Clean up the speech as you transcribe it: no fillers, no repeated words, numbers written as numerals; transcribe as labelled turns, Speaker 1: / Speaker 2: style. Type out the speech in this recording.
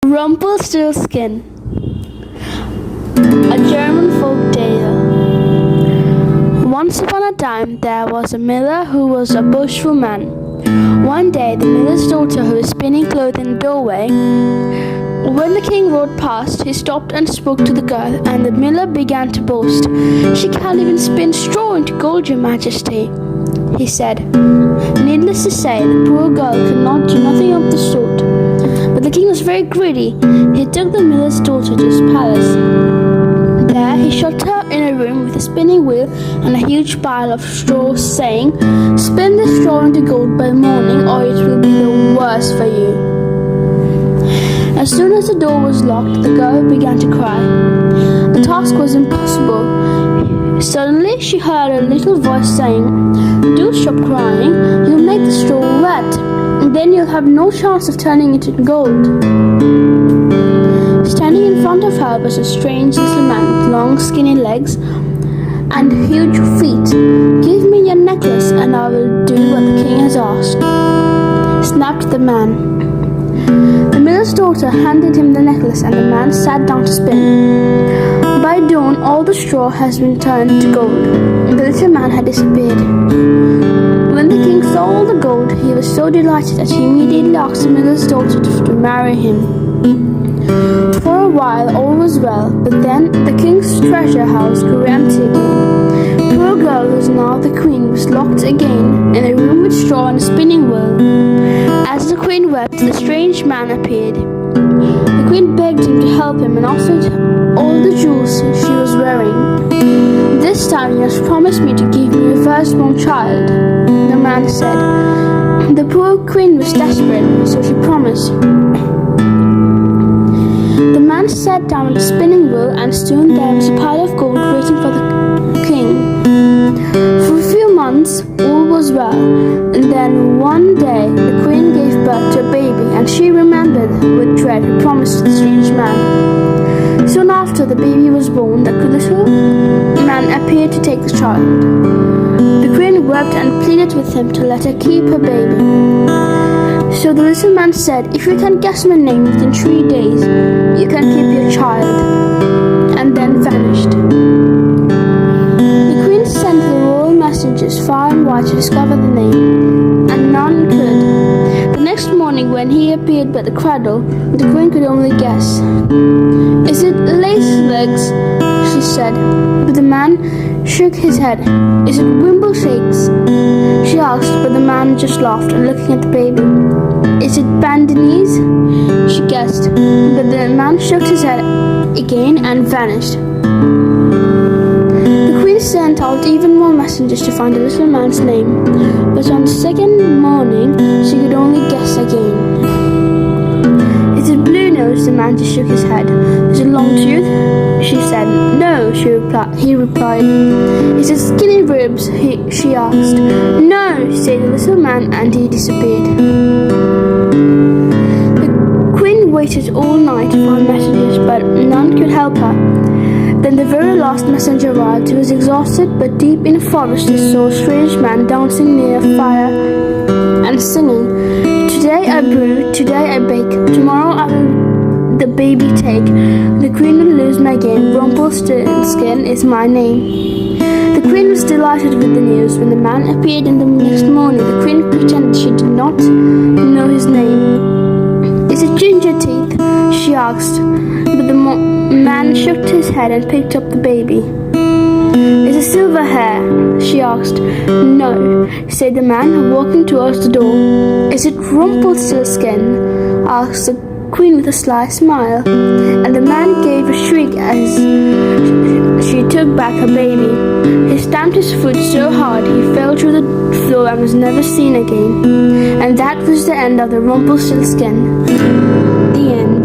Speaker 1: Rumpelstiltskin, a German folk tale. Once upon a time there was a miller who was a boastful man. One day the miller's daughter, who was spinning cloth in the doorway, when the king rode past, he stopped and spoke to the girl, and the miller began to boast. "She can't even spin straw into gold, your majesty," he said. Needless to say, the poor girl could not do nothing of the sort. But the king was very greedy. He took the miller's daughter to his palace. There he shut her in a room with a spinning wheel and a huge pile of straw, saying, "Spin this straw into gold by morning, or it will be the worse for you." As soon as the door was locked, the girl began to cry. The task was impossible. Suddenly she heard a little voice saying, "Do stop crying, you'll make the straw wet, and then you'll have no chance of turning it into gold." Standing in front of her was a strange little man with long skinny legs and huge feet. "Give me your necklace and I will do what the king has asked," snapped the man. The miller's daughter handed him the necklace, and the man sat down to spin. By dawn, all the straw has been turned to gold. The little man had disappeared. When the king saw all the gold, he was so delighted that he immediately asked the miller's daughter to marry him. For a while all was well, but then the king's treasure house grew empty again. The poor girl, who was now the queen, was locked again in a room with straw and a spinning wheel. As the queen wept, the strange man appeared. The queen begged him to help him and offered all the jewels she was wearing. "This time you must promise me to give me your firstborn child," the man said. The poor queen was desperate, so she promised. The man sat down at the spinning wheel, and soon there was a pile of gold waiting for the king. For a few months all was well, and then one day the queen gave birth to a baby, and she remembered with dread her promise to the strange man. Soon after the baby was born, the little man appeared to take the child. The queen wept and pleaded with him to let her keep her baby. So the little man said, "If you can guess my name within 3 days, you can keep your child," and then vanished. The queen sent the royal messengers far and wide to discover the name, and none could. The next morning, when he appeared by the cradle, the queen could only guess. "Is it lace legs?" she said, but the man shook his head. "Is it wimble shakes?" she asked, but the man just laughed and looking at the baby. "Is it bandanese?" she guessed, but the man shook his head again and vanished. The queen sent out even more messengers to find the little man's name, but on the second morning she could only guess again. "Is it blue nose?" The man just shook his head. "Is it long tooth?" she said. "No," he replied. "Is it skinny ribs?" she asked. "No," said the little man, and he disappeared. The queen waited all night for messages, but none could help her. Then the very last messenger arrived. He was exhausted, but deep in a forest he saw a strange man dancing near a fire and singing, "Today I brew, today I bake, tomorrow I will the baby take. The queen will lose my game, Rumpelstiltskin is my name." The queen was delighted with the news. When the man appeared in the next morning, the queen pretended she did not know his name. "Is it ginger teeth?" she asked, but the man shook his head and picked up the baby. "Is it silver hair?" she asked. "No," said the man, walking towards the door. "Is it Rumpelstiltskin?" asked the queen with a sly smile, and the man gave a shriek as she took back her baby. He stamped his foot so hard he fell through the floor and was never seen again. And that was the end of the Rumpelstiltskin. The end.